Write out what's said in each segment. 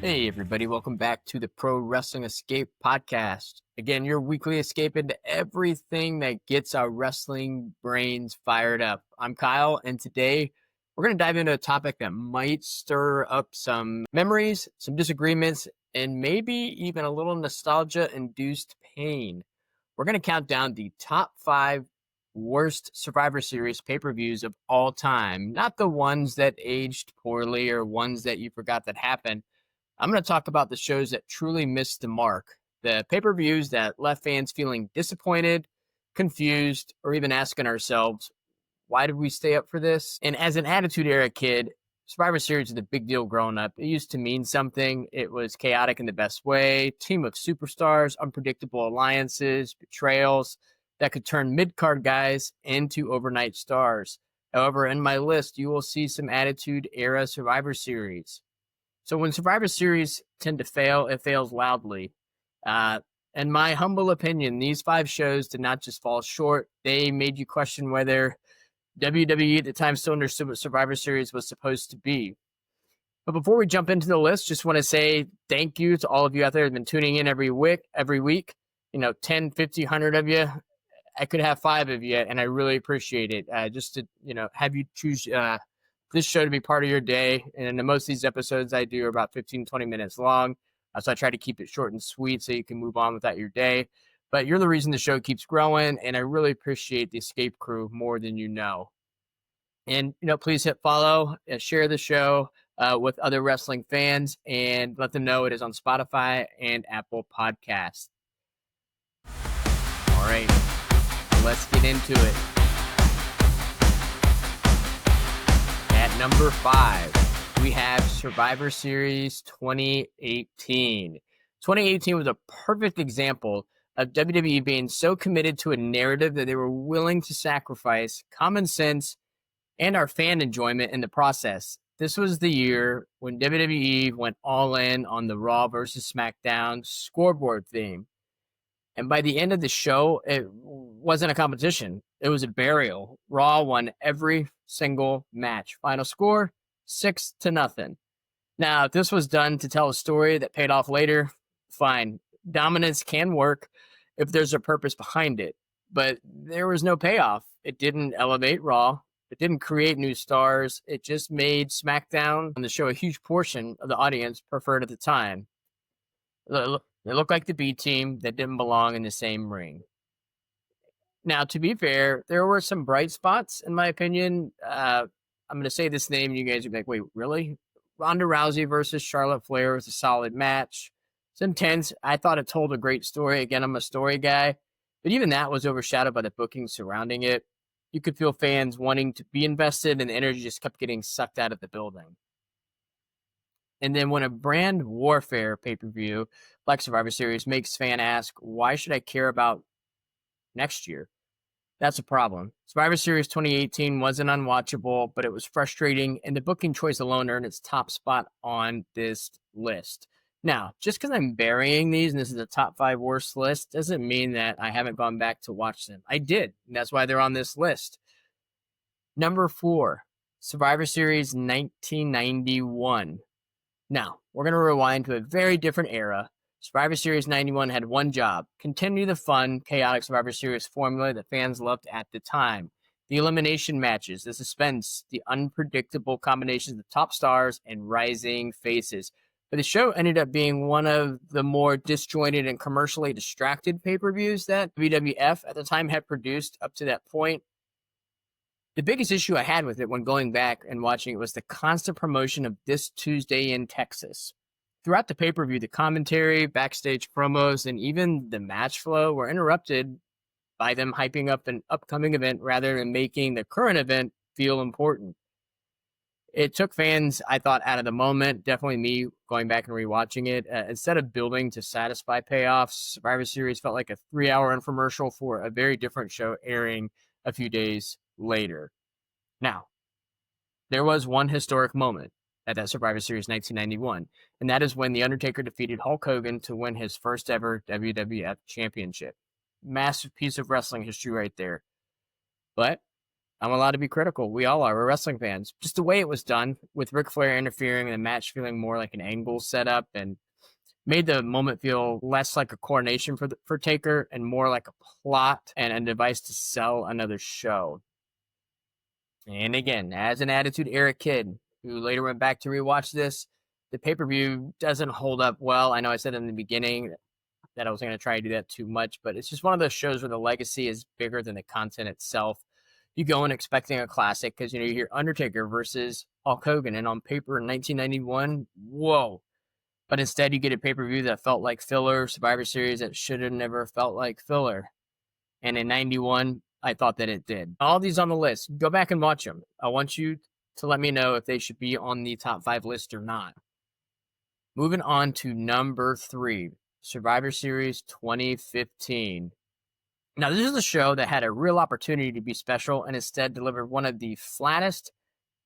Hey, everybody, welcome back to the Pro Wrestling Escape podcast. Again, your weekly escape into everything that gets our wrestling brains fired up. I'm Kyle, and today we're going to dive into a topic that might stir up some memories, some disagreements, and maybe even a little nostalgia-induced pain. We're going to count down the top 5 worst Survivor Series pay-per-views of all time, not the ones that aged poorly or ones that you forgot that happened. I'm going to talk about the shows that truly missed the mark, the pay-per-views that left fans feeling disappointed, confused, or even asking ourselves, why did we stay up for this? And as an Attitude Era kid, Survivor Series was a big deal growing up. It used to mean something. It was chaotic in the best way, team of superstars, unpredictable alliances, betrayals that could turn mid-card guys into overnight stars. However, in my list, you will see some Attitude Era Survivor Series. So when Survivor Series tend to fail, it fails loudly. In my humble opinion, these 5 shows did not just fall short. They made you question whether WWE at the time still understood what Survivor Series was supposed to be. But before we jump into the list, just want to say thank you to all of you out there who have been tuning in every week. 10, 50, 100 of you. I could have 5 of you, and I really appreciate it. Just to, have you choose this show to be part of your day. And most of these episodes I do are about 15, 20 minutes long. So I try to keep it short and sweet so you can move on without your day. But you're the reason the show keeps growing, and I really appreciate the Escape crew more than you know. And, please hit follow, share the show with other wrestling fans, and let them know it is on Spotify and Apple Podcasts. All right, let's get into it. At number 5, we have Survivor Series 2018. 2018 was a perfect example of WWE being so committed to a narrative that they were willing to sacrifice common sense and our fan enjoyment in the process. This was the year when WWE went all in on the Raw versus SmackDown scoreboard theme. And by the end of the show, it wasn't a competition. It was a burial. Raw won every single match. Final score, 6-0. Now, if this was done to tell a story that paid off later, fine. Dominance can work if there's a purpose behind it. But there was no payoff. It didn't elevate Raw. It didn't create new stars. It just made SmackDown and the show a huge portion of the audience preferred at the time. They looked like the B team that didn't belong in the same ring. Now, to be fair, there were some bright spots, in my opinion. I'm going to say this name, and you guys will be like, wait, really? Ronda Rousey versus Charlotte Flair was a solid match. It's intense. I thought it told a great story. Again, I'm a story guy. But even that was overshadowed by the booking surrounding it. You could feel fans wanting to be invested, and the energy just kept getting sucked out of the building. And then when a brand warfare pay-per-view like Survivor Series makes fan ask, why should I care about next year? That's a problem. Survivor Series 2018 wasn't unwatchable, but it was frustrating, and the booking choice alone earned its top spot on this list. Now, just because I'm burying these and this is a top 5 worst list doesn't mean that I haven't gone back to watch them. I did, and that's why they're on this list. Number 4, Survivor Series 1991. Now, we're going to rewind to a very different era. Survivor Series 91 had one job: continue the fun, chaotic Survivor Series formula that fans loved at the time. The elimination matches, the suspense, the unpredictable combinations of top stars and rising faces. But the show ended up being one of the more disjointed and commercially distracted pay-per-views that WWF at the time had produced up to that point. The biggest issue I had with it when going back and watching it was the constant promotion of This Tuesday in Texas. Throughout the pay-per-view, the commentary, backstage promos, and even the match flow were interrupted by them hyping up an upcoming event rather than making the current event feel important. It took fans, I thought, out of the moment. Definitely me going back and rewatching it. Instead of building to satisfy payoffs, Survivor Series felt like a 3-hour infomercial for a very different show airing a few days later. Now, there was one historic moment at that Survivor Series 1991, and that is when The Undertaker defeated Hulk Hogan to win his first ever WWF Championship. Massive piece of wrestling history right there. But I'm allowed to be critical. We all are. We're wrestling fans. Just the way it was done, with Ric Flair interfering and the match feeling more like an angle setup, and made the moment feel less like a coronation for Taker and more like a plot and a device to sell another show. And again, as an Attitude Era kid who later went back to rewatch this, the pay-per-view doesn't hold up well. I know I said in the beginning that I was going to try to do that too much, but it's just one of those shows where the legacy is bigger than the content itself. You go in expecting a classic because, you hear Undertaker versus Hulk Hogan, and on paper in 1991, whoa. But instead you get a pay-per-view that felt like filler, Survivor Series that should have never felt like filler. And in 91, I thought that it did. All these on the list, go back and watch them. I want you to let me know if they should be on the top 5 list or not. Moving on to number 3, Survivor Series 2015. Now, this is a show that had a real opportunity to be special and instead delivered one of the flattest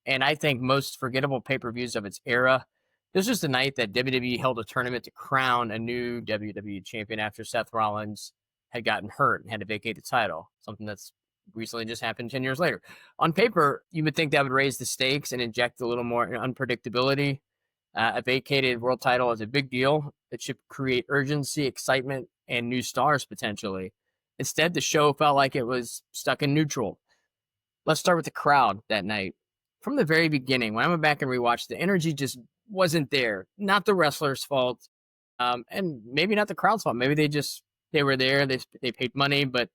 and I think most forgettable pay-per-views of its era. This was the night that WWE held a tournament to crown a new WWE champion after Seth Rollins had gotten hurt and had to vacate the title, something that's recently just happened 10 years later. On paper, you would think that would raise the stakes and inject a little more unpredictability. A vacated world title is a big deal. It should create urgency, excitement, and new stars potentially. Instead, the show felt like it was stuck in neutral. Let's start with the crowd that night. From the very beginning, when I went back and rewatched, the energy just wasn't there. Not the wrestlers' fault, and maybe not the crowd's fault. Maybe they were there, they paid money, but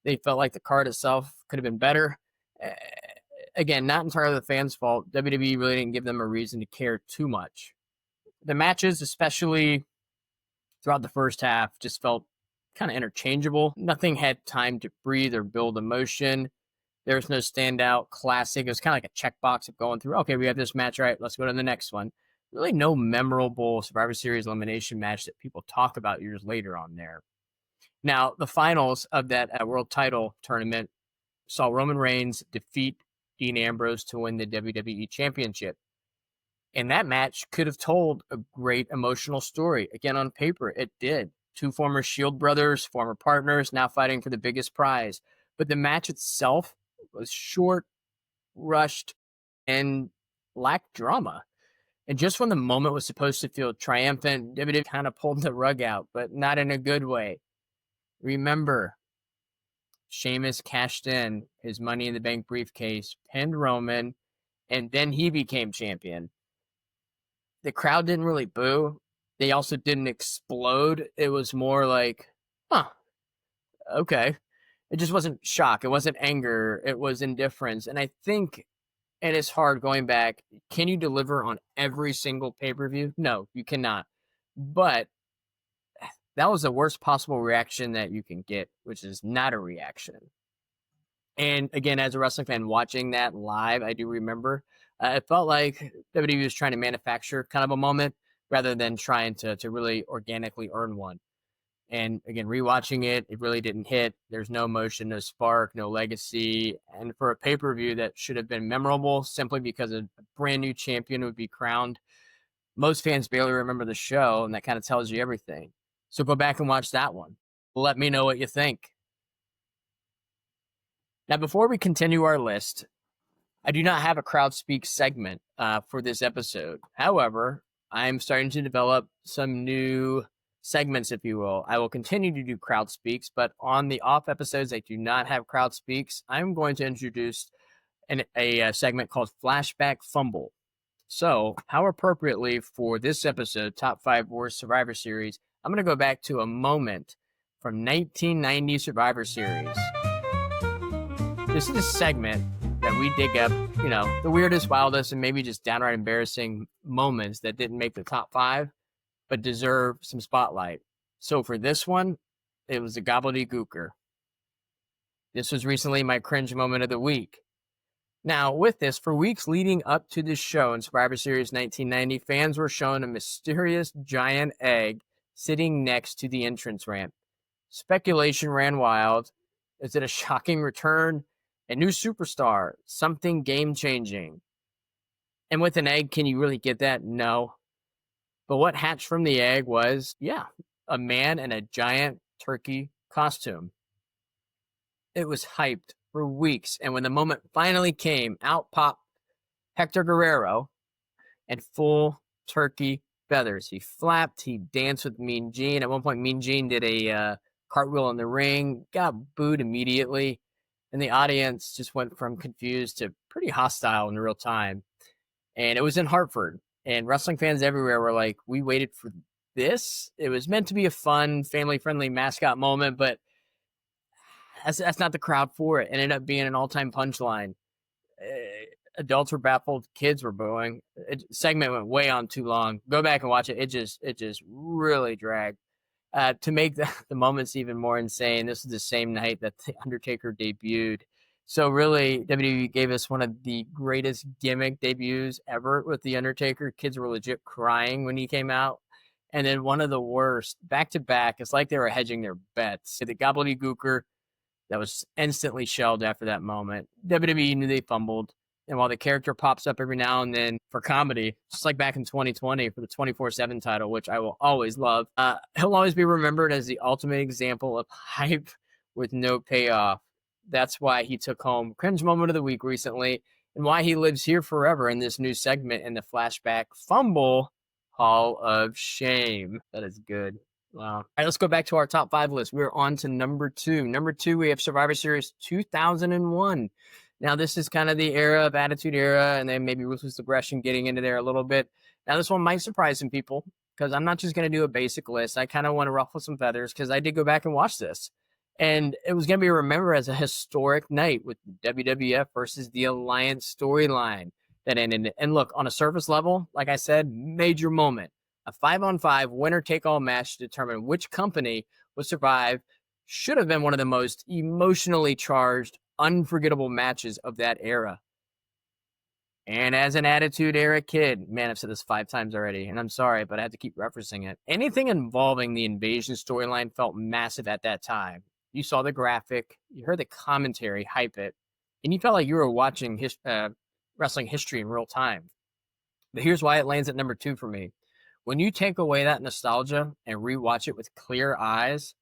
they felt like the card itself could have been better. Again, not entirely the fans' fault. WWE really didn't give them a reason to care too much. The matches, especially throughout the first half, just felt kind of interchangeable. Nothing had time to breathe or build emotion. There was no standout classic. It was kind of like a checkbox of going through, okay, we have this match, right, let's go to the next one. Really no memorable Survivor Series elimination match that people talk about years later on there. Now, the finals of that world title tournament saw Roman Reigns defeat Dean Ambrose to win the WWE Championship. And that match could have told a great emotional story. Again, on paper, it did. 2 former Shield brothers, former partners, now fighting for the biggest prize. But the match itself was short, rushed, and lacked drama. And just when the moment was supposed to feel triumphant, WWE kind of pulled the rug out, but not in a good way. Remember, Sheamus cashed in his Money in the Bank briefcase, pinned Roman, and then he became champion. The crowd didn't really boo. They also didn't explode. It was more like, okay. It just wasn't shock. It wasn't anger. It was indifference. And I think, and it's hard going back, can you deliver on every single pay-per-view? No, you cannot. But that was the worst possible reaction that you can get, which is not a reaction. And again, as a wrestling fan watching that live, I do remember it felt like WWE was trying to manufacture kind of a moment rather than trying to really organically earn one. And again, rewatching it, it really didn't hit. There's no emotion, no spark, no legacy. And for a pay-per-view that should have been memorable simply because a brand new champion would be crowned, most fans barely remember the show, and that kind of tells you everything. So go back and watch that one. Let me know what you think. Now, before we continue our list, I do not have a crowd speak segment for this episode. However, I'm starting to develop some new segments, if you will. I will continue to do crowd speaks, but on the off episodes I do not have crowd speaks, I'm going to introduce a segment called Flashback Fumble. So, how appropriately for this episode, Top 5 Worst Survivor Series, I'm going to go back to a moment from 1990 Survivor Series. This is a segment that we dig up, the weirdest, wildest, and maybe just downright embarrassing moments that didn't make the top 5, but deserve some spotlight. So for this one, it was the Gobbledy Gooker. This was recently my cringe moment of the week. Now, with this, for weeks leading up to this show in Survivor Series 1990, fans were shown a mysterious giant egg sitting next to the entrance ramp. Speculation ran wild. Is it a shocking return? A new superstar? Something game-changing? And with an egg, can you really get that? No. But what hatched from the egg was, a man in a giant turkey costume. It was hyped for weeks. And when the moment finally came, out popped Hector Guerrero and full turkey feathers. He flapped, he danced with Mean Gene. At one point, Mean Gene did a cartwheel in the ring, got booed immediately. And the audience just went from confused to pretty hostile in real time. And it was in Hartford. And wrestling fans everywhere were like, we waited for this. It was meant to be a fun, family-friendly mascot moment, but that's not the crowd for it. It ended up being an all-time punchline. Adults were baffled, kids were booing. Segment went way on too long. Go back and watch it. It just really dragged. To make the moments even more insane, this is the same night that The Undertaker debuted. So really, WWE gave us one of the greatest gimmick debuts ever with The Undertaker. Kids were legit crying when he came out. And then one of the worst, back-to-back, it's like they were hedging their bets. The Gobbledy Gooker that was instantly shelved after that moment. WWE knew they fumbled. And while the character pops up every now and then for comedy, just like back in 2020 for the 24/7 title, which I will always love, he'll always be remembered as the ultimate example of hype with no payoff. That's why he took home Cringe Moment of the Week recently, and why he lives here forever in this new segment in the Flashback Fumble Hall of Shame. That is good. Wow. All right, let's go back to our top 5 list. We're on to number 2. Number 2, we have Survivor Series 2001. Now, this is kind of the era of Attitude Era, and then maybe Ruthless Aggression getting into there a little bit. Now, this one might surprise some people, because I'm not just going to do a basic list. I kind of want to ruffle some feathers, because I did go back and watch this. And it was going to be remembered as a historic night with WWF versus the Alliance storyline that ended. And look, on a surface level, like I said, major moment. A 5-on-5 winner-take-all match to determine which company would survive should have been one of the most emotionally charged, unforgettable matches of that era. And as an Attitude Era kid, man, I've said this 5 times already, and I'm sorry, but I have to keep referencing it. Anything involving the invasion storyline felt massive at that time. You saw the graphic, you heard the commentary hype it, and you felt like you were watching wrestling history in real time. But here's why it lands at number 2 for me. When you take away that nostalgia and rewatch it with clear eyes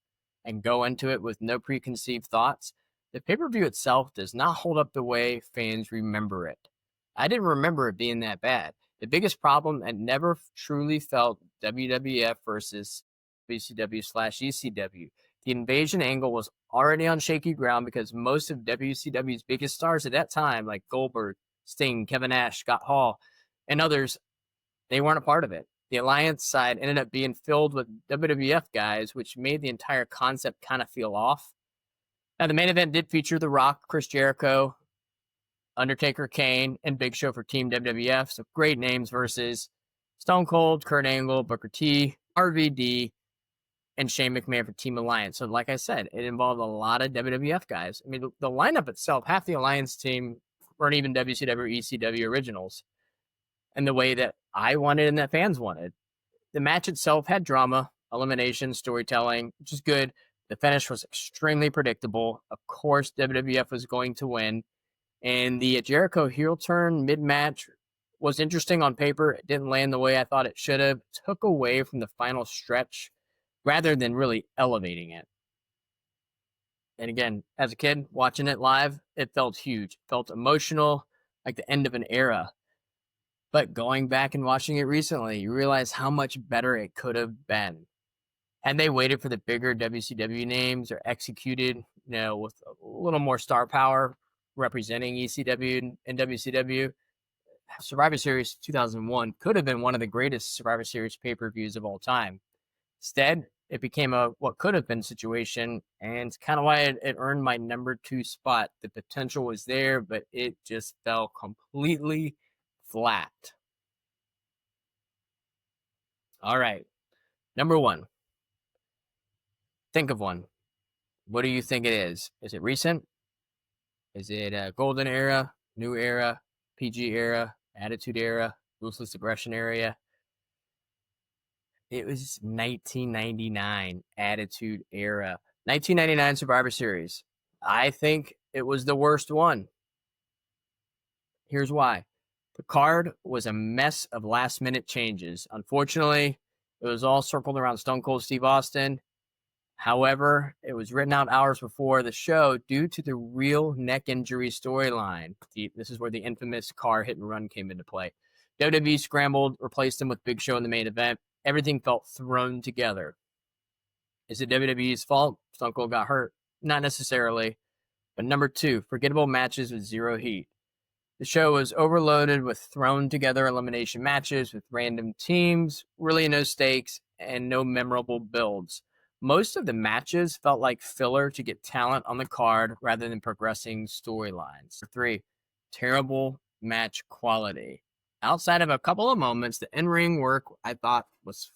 and go into it with no preconceived thoughts, the pay-per-view itself does not hold up the way fans remember it. I didn't remember it being that bad. The biggest problem, it never truly felt WWF versus WCW/ECW. The invasion angle was already on shaky ground because most of WCW's biggest stars at that time, like Goldberg, Sting, Kevin Nash, Scott Hall, and others, they weren't a part of it. The Alliance side ended up being filled with WWF guys, which made the entire concept kind of feel off. Now, the main event did feature The Rock, Chris Jericho, Undertaker, Kane, and Big Show for Team WWF. So great names versus Stone Cold, Kurt Angle, Booker T, RVD, and Shane McMahon for Team Alliance. So like I said, it involved a lot of WWF guys. I mean, the lineup itself, half the Alliance team weren't even WCW or ECW originals. And the way that I wanted and that fans wanted. The match itself had drama, elimination, storytelling, which is good. The finish was extremely predictable. Of course, WWF was going to win. And the Jericho heel turn mid-match was interesting on paper. It didn't land the way I thought it should have. It took away from the final stretch rather than really elevating it. And again, as a kid watching it live, it felt huge. It felt emotional, like the end of an era. But going back and watching it recently, you realize how much better it could have been. Had they waited for the bigger WCW names or executed, with a little more star power representing ECW and WCW, Survivor Series 2001 could have been one of the greatest Survivor Series pay-per-views of all time. Instead, it became a what could have been situation, and it's kind of why it earned my number 2 spot. The potential was there, but it just fell completely flat. All right. Number 1. Think of one. What do you think it is? Is it recent? Is it a golden era, new era, PG era, attitude era, ruthless aggression era? It was 1999 attitude era. 1999 Survivor Series. I think it was the worst one. Here's why. The card was a mess of last-minute changes. Unfortunately, it was all circled around Stone Cold Steve Austin. However, it was written out hours before the show due to the real neck injury storyline. This is where the infamous car hit and run came into play. WWE scrambled, replaced him with Big Show in the main event. Everything felt thrown together. Is it WWE's fault Stone Cold got hurt? Not necessarily. But number 2, forgettable matches with zero heat. The show was overloaded with thrown together elimination matches with random teams, really no stakes, and no memorable builds. Most of the matches felt like filler to get talent on the card rather than progressing storylines. 3, terrible match quality. Outside of a couple of moments, the in-ring work I thought was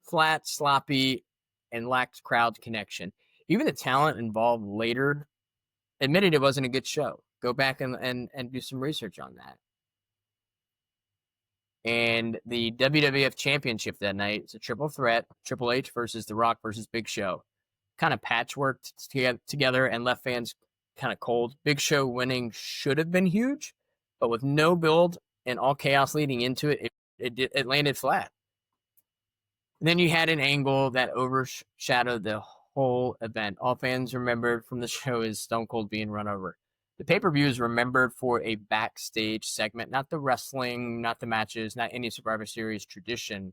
flat, sloppy, and lacked crowd connection. Even the talent involved later admitted it wasn't a good show. Go back and do some research on that. And the WWF Championship that night, it's a triple threat, Triple H versus The Rock versus Big Show. Kind of patchworked together and left fans kind of cold. Big Show winning should have been huge, but with no build and all chaos leading into it, it landed flat. And then you had an angle that overshadowed the whole event. All fans remembered from the show is Stone Cold being run over. The pay-per-view is remembered for a backstage segment, not the wrestling, not the matches, not any Survivor Series tradition.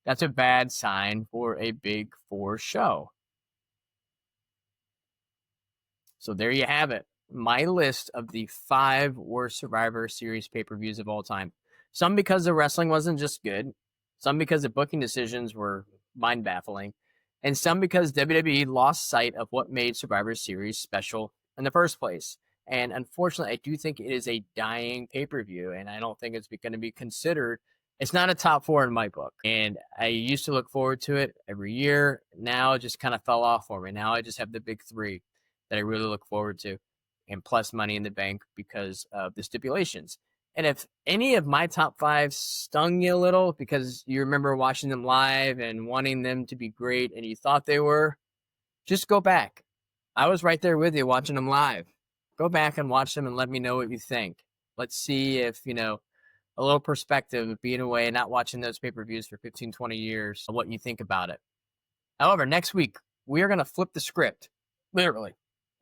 That's a bad sign for a Big 4 show. So there you have it. My list of the 5 worst Survivor Series pay-per-views of all time. Some because the wrestling wasn't just good, some because the booking decisions were mind-baffling, and some because WWE lost sight of what made Survivor Series special in the first place. And unfortunately, I do think it is a dying pay-per-view, and I don't think it's going to be considered. It's not a top 4 in my book. And I used to look forward to it every year. Now it just kind of fell off for me. Now I just have the big 3 that I really look forward to, and plus Money in the Bank because of the stipulations. And if any of my top 5 stung you a little because you remember watching them live and wanting them to be great and you thought they were, just go back. I was right there with you watching them live. Go back and watch them and let me know what you think. Let's see if, a little perspective of being away and not watching those pay-per-views for 15, 20 years, what you think about it. However, next week, we are going to flip the script. Literally.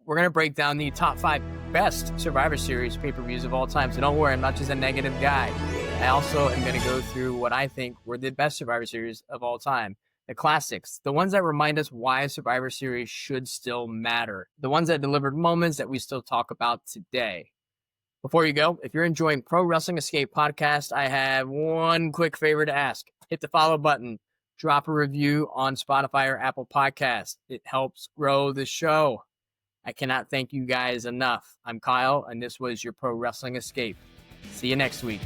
We're going to break down the top 5 best Survivor Series pay-per-views of all time. So don't worry, I'm not just a negative guy. I also am going to go through what I think were the best Survivor Series of all time. The classics, the ones that remind us why Survivor Series should still matter. The ones that delivered moments that we still talk about today. Before you go, if you're enjoying Pro Wrestling Escape podcast, I have one quick favor to ask. Hit the follow button. Drop a review on Spotify or Apple Podcasts. It helps grow the show. I cannot thank you guys enough. I'm Kyle, and this was your Pro Wrestling Escape. See you next week.